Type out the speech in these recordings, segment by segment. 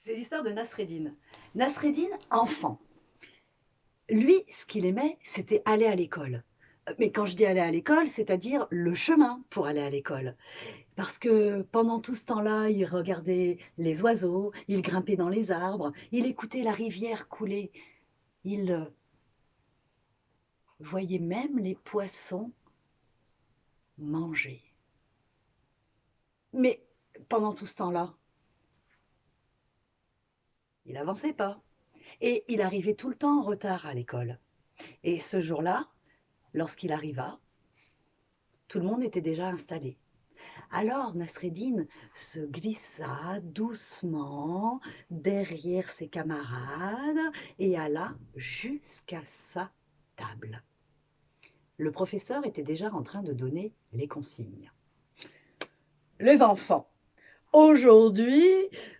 C'est l'histoire de Nasreddin. Nasreddin, enfant. Lui, ce qu'il aimait, c'était aller à l'école. Mais quand je dis aller à l'école, c'est-à-dire le chemin pour aller à l'école. Parce que pendant tout ce temps-là, il regardait les oiseaux, il grimpait dans les arbres, il écoutait la rivière couler, il voyait même les poissons manger. Mais pendant tout ce temps-là, il n'avançait pas. Et il arrivait tout le temps en retard à l'école. Et ce jour-là, lorsqu'il arriva, tout le monde était déjà installé. Alors Nasreddin se glissa doucement derrière ses camarades et alla jusqu'à sa table. Le professeur était déjà en train de donner les consignes. Les enfants, aujourd'hui,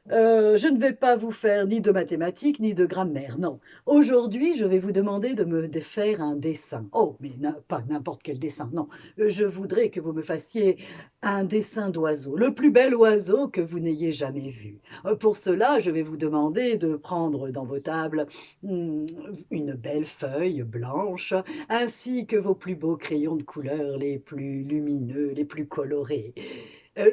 je ne vais pas vous faire ni de mathématiques ni de grammaire, non. Aujourd'hui, je vais vous demander de me faire un dessin. Oh, mais pas n'importe quel dessin, non. Je voudrais que vous me fassiez un dessin d'oiseau, le plus bel oiseau que vous n'ayez jamais vu. Pour cela, je vais vous demander de prendre dans vos tables une belle feuille blanche, ainsi que vos plus beaux crayons de couleur, les plus lumineux, les plus colorés.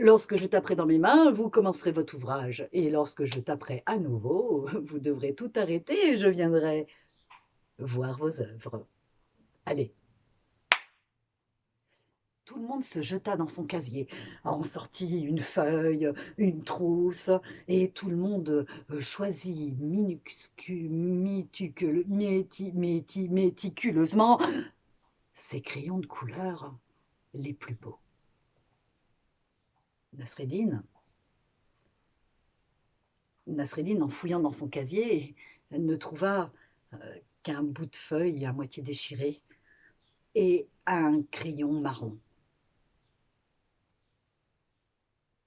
Lorsque je taperai dans mes mains, vous commencerez votre ouvrage. Et lorsque je taperai à nouveau, vous devrez tout arrêter et je viendrai voir vos œuvres. Allez. Tout le monde se jeta dans son casier, en sortit une feuille, une trousse, et tout le monde choisit méticuleusement ses crayons de couleur les plus beaux. Nasreddin, en fouillant dans son casier, ne trouva qu'un bout de feuille à moitié déchiré et un crayon marron.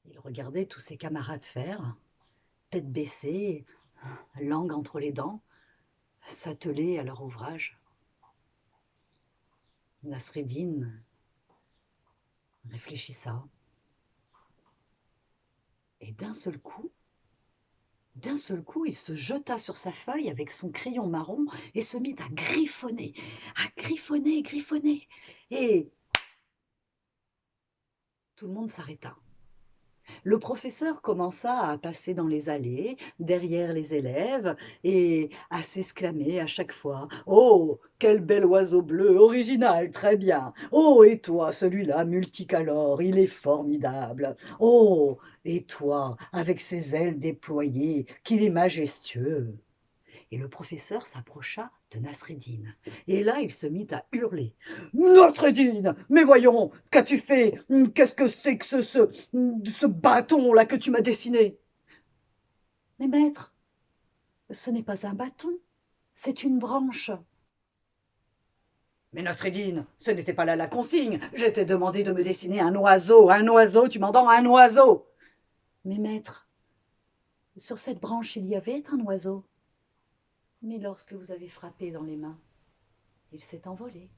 Il regardait tous ses camarades faire, tête baissée, langue entre les dents, s'atteler à leur ouvrage. Nasreddin réfléchissa et d'un seul coup, il se jeta sur sa feuille avec son crayon marron et se mit à griffonner, griffonner. Et tout le monde s'arrêta. Le professeur commença à passer dans les allées, derrière les élèves, et à s'exclamer à chaque fois: «Oh, quel bel oiseau bleu, original, très bien! Oh, et toi, celui-là, multicolore, il est formidable! Oh, et toi, avec ses ailes déployées, qu'il est majestueux!» Et le professeur s'approcha de Nasreddin. Et là, il se mit à hurler. Nasreddin, mais voyons, qu'as-tu fait? Qu'est-ce que c'est que ce bâton-là que tu m'as dessiné? Mais maître, ce n'est pas un bâton, c'est une branche. Mais Nasreddin, ce n'était pas là la consigne. Je t'ai demandé de me dessiner un oiseau, tu m'entends, un oiseau. Mais maître, sur cette branche, il y avait un oiseau. Mais lorsque vous avez frappé dans les mains, il s'est envolé.